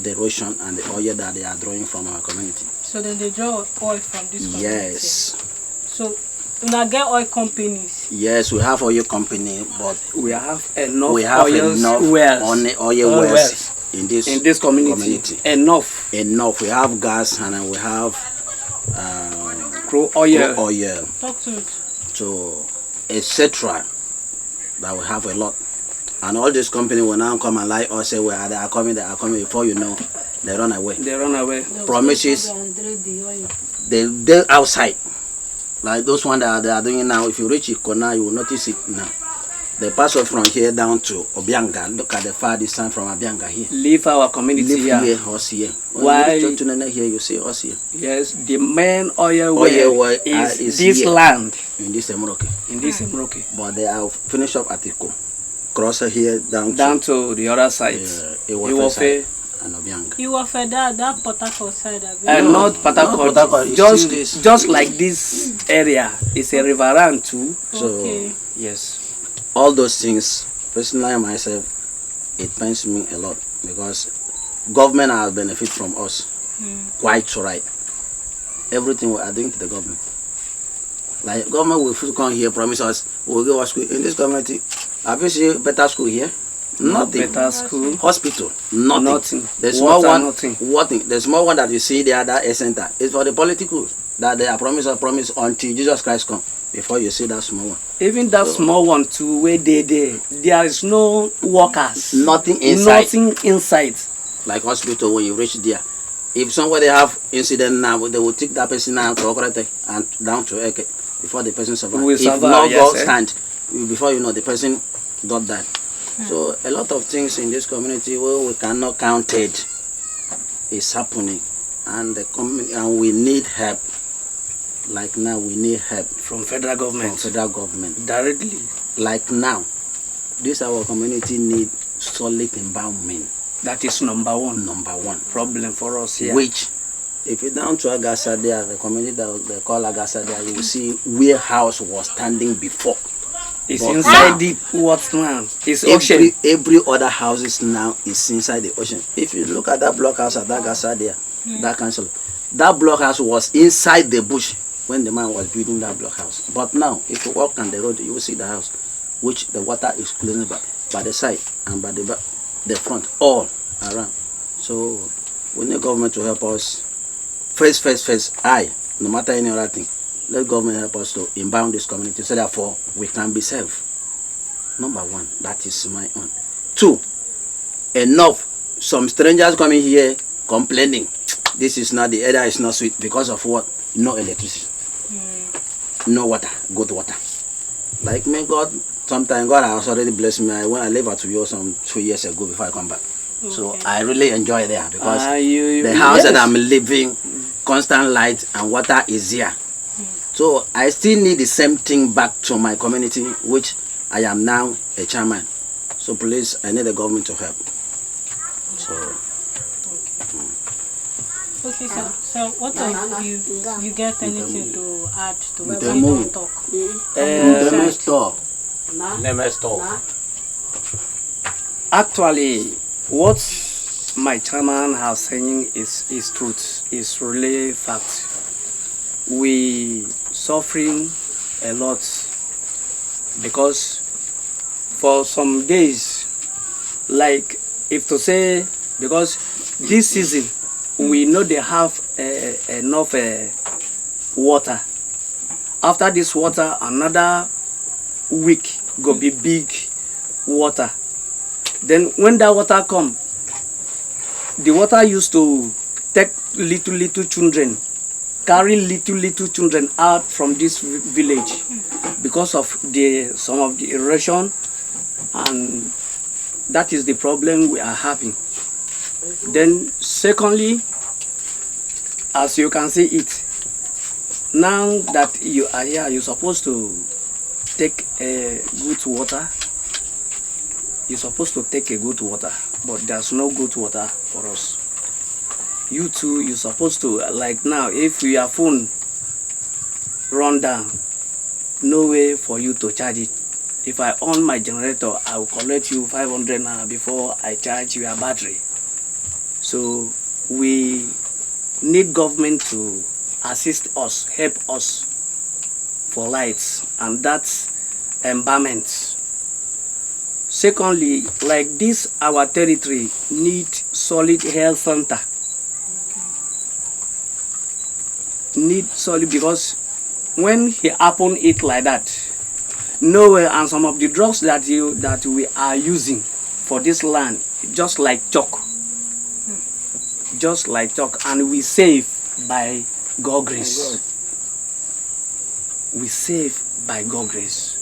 the erosion and the oil that they are drawing from our community. So then they draw oil from this community? Yes. So you not get oil companies? Yes, we have oil company, but we have enough oil wells in this community. Enough. We have gas and we have crude oil. Talk to it. So etc. That we have a lot. And all these companies will now come and lie or say, well, they are coming, before you know, they run away. Promises, they're outside. Like those ones that they are doing now, if you reach Ikona, you will notice it now. They pass off from here down to Obianga. Look at the far distance from Obianga here. Leave our community Live here. us here. Why? When you reach here, you see us here. Yes, the main oil well is this here. land. In this Emere OKe. In this Emere OKe. But they have finished up at Iko. Cross here down to the other side. Iwofe and Obianga. You were for that Port Harcourt side. Not Port Harcourt. Just like this area is a riverine too. So yes. All those things, personally myself, it pains me a lot because government has benefit from us. Quite right. Everything we are doing to the government. Like government will come here, promise us we'll give us school in this community. Have you seen better school here? Nothing. Better school. Hospital. Nothing. The small one. Nothing. The small one that you see there, that center, is for the political that they are promise until Jesus Christ come. Before you see that small one. Even that small one too, where there is no workers. Nothing inside. Nothing inside. Like hospital, when you reach there, if somebody have incident now, they will take that person now to Okorete and down to Eke before the person survives. If not God's hand, before you know the person got that. So a lot of things in this community where we cannot count it is happening, and and we need help. Like now, we need help from federal government. Directly. Like now, this our community need solid empowerment. That is number one. Problem for us here. Which, if you down to Agasa there, the community that they call Agasa there, you will see where house was standing before. It's inside the what now? It's ocean. Every other houses now is inside the ocean. If you look at that block house at Agasa there, that council, that block house was inside the bush when the man was building that block house. But now, if you walk on the road, you will see the house, which the water is cleaning by the side and by the front, all around. So we need government to help us. First, no matter any other thing, let government help us to inbound this community so therefore we can be safe. Number one, that is my own. Two, enough. Some strangers coming here complaining, this is not, the area is not sweet because of what? No electricity. No water, good water. Like me, God, sometimes God has already blessed me. When I live at Uyo some 2 years ago before I come back. Okay. So I really enjoy there because the house that I'm living, constant light and water is here. So I still need the same thing back to my community, which I am now a chairman. So please, I need the government to help. So. Okay, so what do you get anything to add to what we don't talk? Let's talk. Actually, what my chairman has saying is truth, is really fact. We suffering a lot because for some days, like if to say, because this season, we know they have enough water. After this water, another week go be big water. Then when that water come, the water used to take little children, carry little children out from this village because of some of the erosion, and that is the problem we are having. Then secondly, as you can see it, now that you are here, you're supposed to take a good water. You're supposed to take a good water, but there's no good water for us. You too, you're supposed to, like now, if your phone run down, no way for you to charge it. If I on my generator, I will collect you 500 naira before I charge your battery. So we need government to assist us, help us for lights, and that's environment. Secondly, like this, our territory need solid health center. Need solid, because when he happen it like that, nowhere, and some of the drugs that we are using for this land, just like chalk. Just like chalk, and we save by God's grace. We save by God's grace.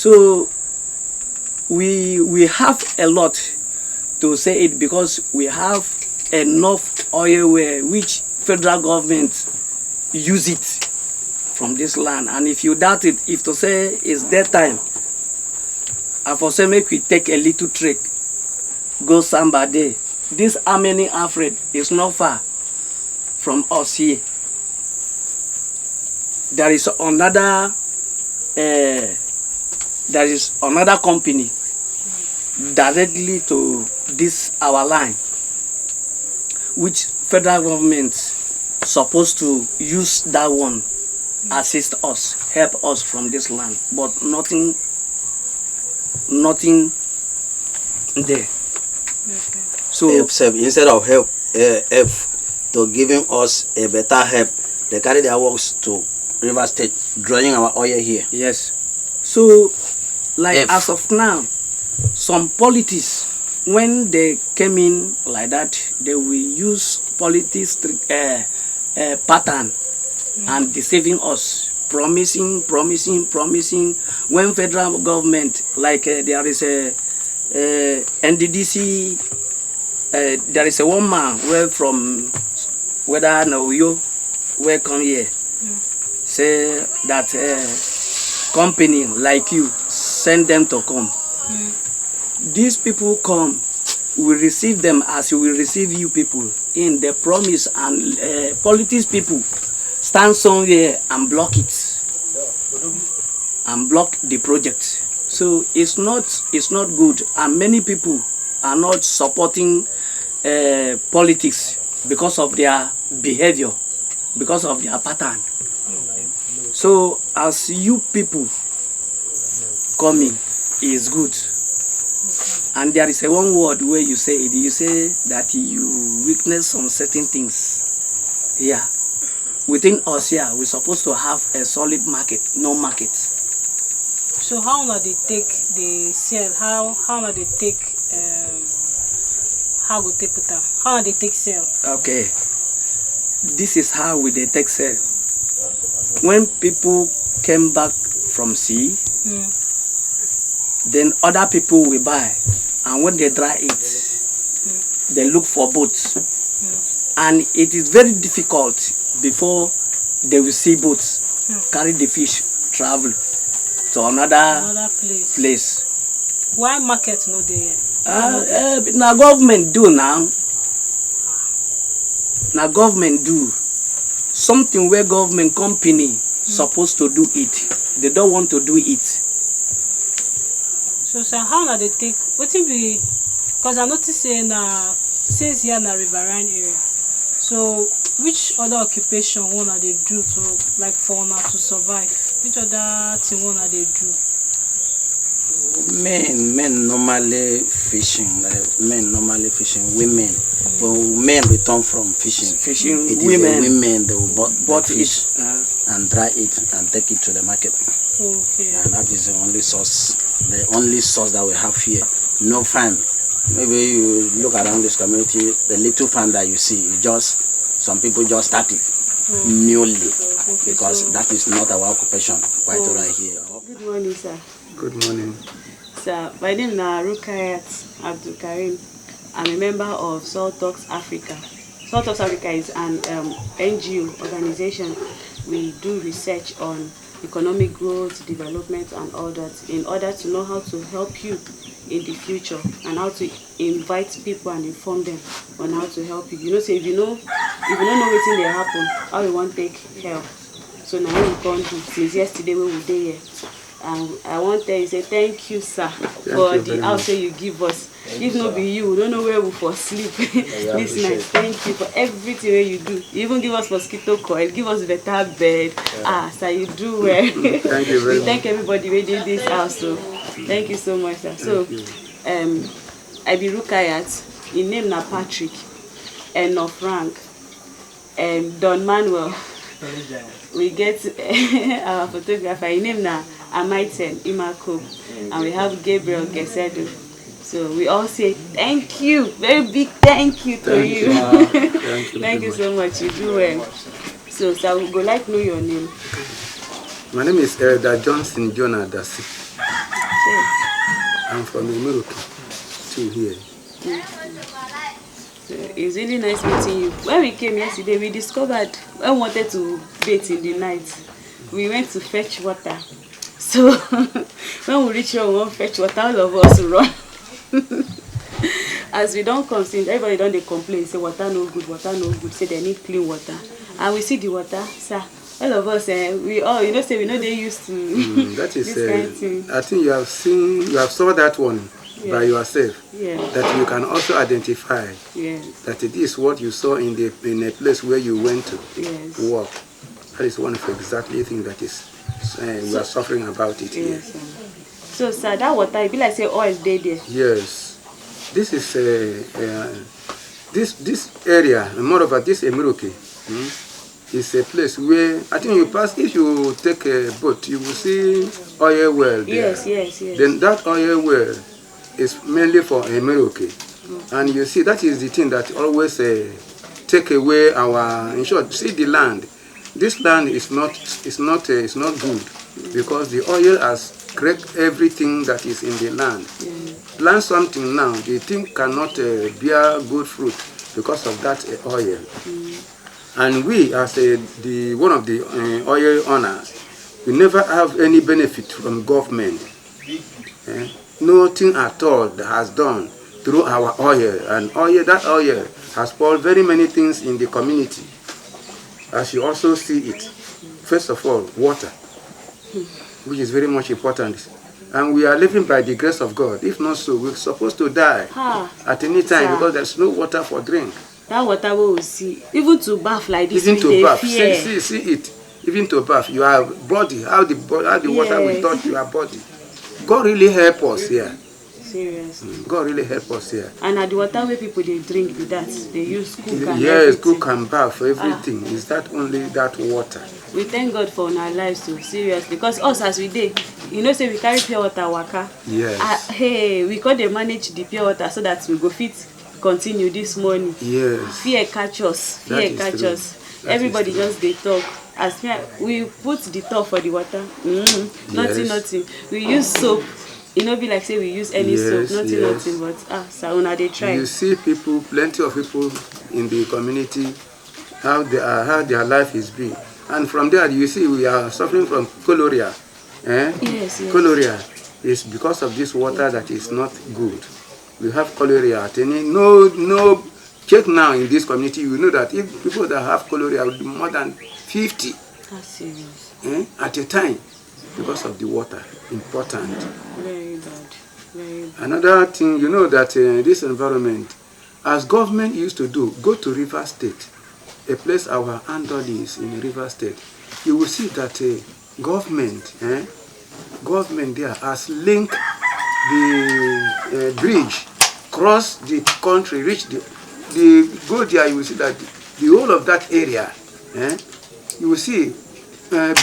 So we have a lot to say it because we have enough oil where which federal government use it from this land. And if you doubt it, if to say it's their time, I for say make we take a little trek, go somebody. This Amene Alfred is not far from us here. There is another company directly to this our line, which federal government supposed to use that one, assist us, help us from this land, but nothing there. So instead of help to giving us a better help, they carry their works to River State, drawing our oil here. Yes. So, like as of now, some politics, when they came in like that, they will use politics pattern and deceiving us, promising. When federal government, like there is a NDDC, there is a woman where from whether no you where come here, say that company like you send them to come. These people come, we receive them as we receive you people in the promise, and politics people stand somewhere and block it and block the project. So it's not good, and many people are not supporting politics because of their behavior, because of their pattern. So as you people coming is good. And there is a one word where you say it, you say that you witness some certain things. Yeah. Within us here, we're supposed to have a solid market, no market. So how do they take the sell? How do they take how do they put out? How do they take sell? Okay. This is how we they take sell. When people came back from sea, then other people will buy, and when they dry it, they look for boats, and it is very difficult before they will see boats carry the fish, travel to another place. Why market no there? Now government do now. Now government do something where government company supposed to do it. They don't want to do it. So how do they take? What it be? Because I noticed since here in the riverine area. So which other occupation one are they do to like for now to survive? Which other thing one are they do? Men normally fishing. Women, when men return from fishing, it is women they will bought fish and dry it and take it to the market. Okay. And that is the only source that we have here. No farm. Maybe you look around this community, the little farm that you see, some people just start it newly, because that is not our occupation right here. Good morning, sir. Good morning. Sir, my name is Rukayat Abdul Karim. I'm a member of Salt Talks Africa. Salt Talks Africa is an NGO organization. We do research on economic growth, development, and all that, in order to know how to help you in the future and how to invite people and inform them on how to help you. You know, say if you don't know what's they happen, how you want to take help. So now we can't do since yesterday we were there. I want to say thank you, sir, for the house you give us. If not be you, we don't know where we for sleep this night. Thank you for everything you do. You even give us mosquito coil, give us better bed. Sir, you do well. Thank you very much. Thank everybody who did this house. So thank you so much, sir. So I be Rukayat. His name na Patrick, and of Frank, Don Manuel. We get our photographer. His name na Amaiten Imako, and we have Gabriel Gesedu. So we all say thank you, very big thank you to you. Thank you so much. You do well. So I would go like know your name. My name is Elder Johnson Jonah Dasi. I'm from Emere OKe to here. So it's really nice meeting you. When we came yesterday, we discovered I wanted to bathe in the night. We went to fetch water. So when we reach here, we won't fetch water, all of us run. As we don't come, since everybody don't they complain, say water no good, say they need clean water. And we see the water, sir. All of us, we all, say we know they used to that is, this kind of thing. I think you have saw that one by yourself. Yeah. That you can also identify that it is what you saw in a place where you went to work. That is one of exactly the things that is we are suffering about it here. So, sir, that water, it be like say oil day there. Yes, this is this area, and moreover, this Emere OKe is a place where I think you pass. If you take a boat, you will see oil well there. Yes. Then that oil well is mainly for Emere OKe, and you see that is the thing that always take away our. In short, see the land. This land is not good because the oil has cracked everything that is in the land. Plant something now, the thing cannot bear good fruit because of that oil. And we, as one of the oil owners, we never have any benefit from government. Nothing at all that has done through our oil, and that oil has spoiled very many things in the community. As you also see it, first of all, water, which is very much important. And we are living by the grace of God. If not so, we're supposed to die at any time because there's no water for drink. That water we will see. Even to bath like this, even to bath, see it. Even to bath, your body, how the water will touch your body. God really help us here. Seriously. God really help us here. And at the water where people they drink with that, they use cook and yes, cook and bath for everything. Is that only that water? We thank God for our lives too, seriously. Because us as we did, say we carry pure water waka. Yes. Hey, we could manage the pure water so that we go fit continue this morning. Yes. Fear catch us. Everybody just they talk. As we put the top for the water. Nothing. We use soap. Be like say we use any soap, nothing, but Sauna they try. You see people, plenty of people in the community, how their life is being. And from there you see we are suffering from cholera. Yes. Cholera is because of this water that is not good. We have cholera at any no check now in this community, you know that if people that have cholera will be more than 50 That's serious. At a time because of the water. Important. Very bad. Another thing, you know that this environment, as government used to do, go to River State, a place our Andol is in River State, you will see that government there has linked the bridge, cross the country, reach the go there, you will see that the whole of that area, you will see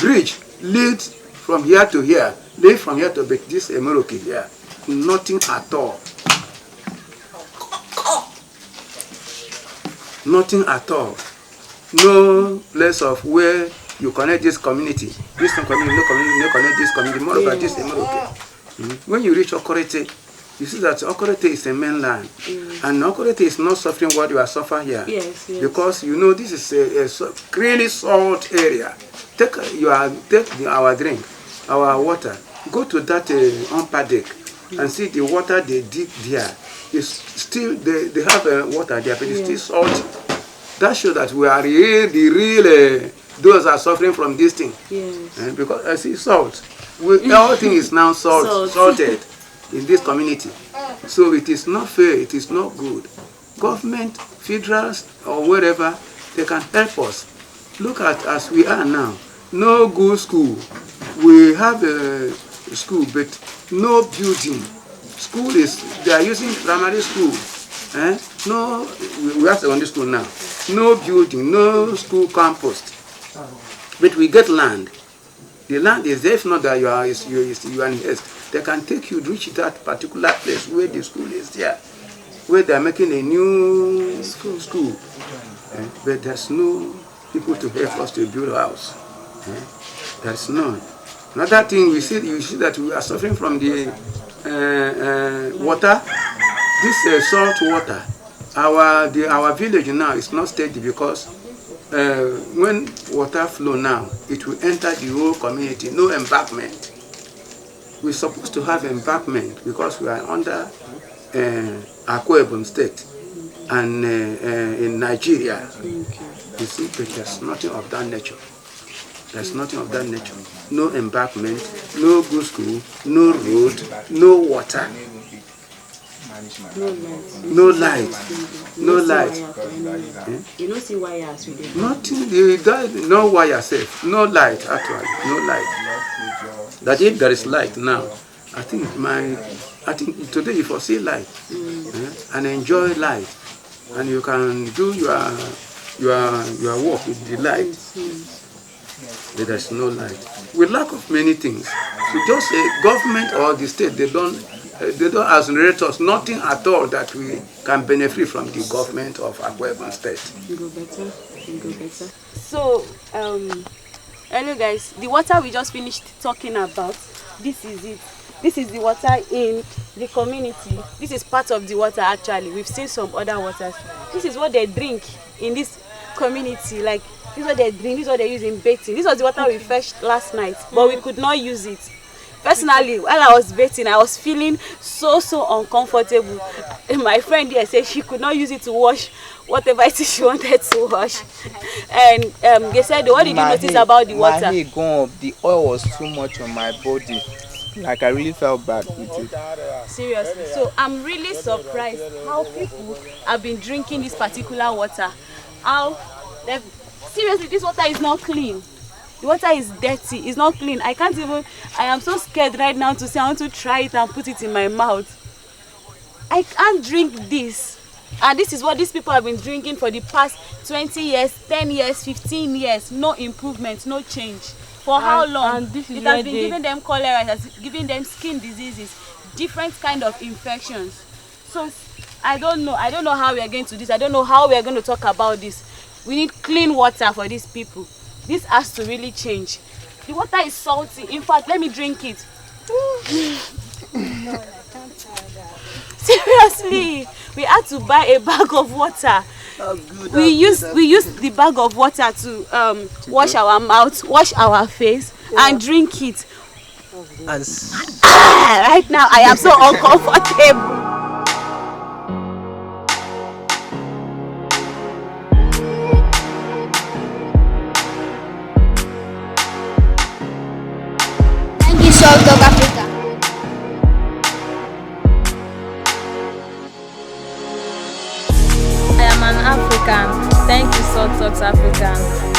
bridge leads from here to here, lead from here to this Emere OKe here. Nothing at all. Nothing at all. No place of where you connect this community. This community, no connect this community. More about this Emere OKe. When you reach Okorete, you see that Okorete is a mainland. And Okorete is not suffering what you are suffering here. Yes. Because this is a really salt area. Take our drink, our water. Go to that Umpadek and see the water they dig there. It's still they have water there, but it's still salty. That shows that we are those are suffering from this thing. Yes. Because I see salt. Everything is now salted in this community. So it is not fair. It is not good. Government, federals, or wherever, they can help us. Look at as we are now. No good school. We have a school, but no building. They are using primary school. No, we have secondary school now. No building, no school campus. But we get land. The land is there. If not that you are in S, they can take you to reach that particular place where the school is there, where they are making a new school. But there's no people to help us to build a house. There's none. Another thing you see that we are suffering from the water. This salt water. Our village now is not steady because when water flow now, it will enter the whole community. No embankment. We're supposed to have embankment because we are under Akwa Ibom state and in Nigeria. You see, but there's nothing of that nature. There's nothing of that nature. No embankment, no good school, no road, no water, no light, no light. You don't see wires with it. Nothing. No wire safe. No light actually. No light. That if there is light now, I think today you foresee light and enjoy life, and you can do your work with the light. But there's no light. We lack of many things. So just a government or the state, they don't exonerate us nothing at all that we can benefit from the government of Akwa Ibom state. Go better. So, hello guys, the water we just finished talking about, this is it. This is the water in the community. This is part of the water actually. We've seen some other waters. This is what they drink in this community. Like, this is what they drink, this is what they use in bathing. This was the water we fetched last night, but we could not use it. Personally, while I was bathing, I was feeling so uncomfortable. My friend here said she could not use it to wash whatever it is she wanted to wash. And they said, what did you notice about the water? My hair gone up. The oil was too much on my body. Like I really felt bad with it. Seriously. So I'm really surprised how people have been drinking this particular water. Seriously, this water is not clean. The water is dirty. It's not clean. I am so scared right now to say I want to try it and put it in my mouth. I can't drink this. And this is what these people have been drinking for the past 20 years, 10 years, 15 years. No improvement, no change. For how long? It has been giving them cholera, it has given them skin diseases, different kind of infections. So I don't know how we are going to do this. I don't know how we are going to talk about this. We need clean water for these people. This has to really change. The water is salty. In fact, let me drink it. No, I can't try that. Seriously, we had to buy a bag of water. We used the bag of water to wash our mouth, wash our face, and drink it. Right now, I am so uncomfortable. South of Africa. I am an African. Thank you, South Africa.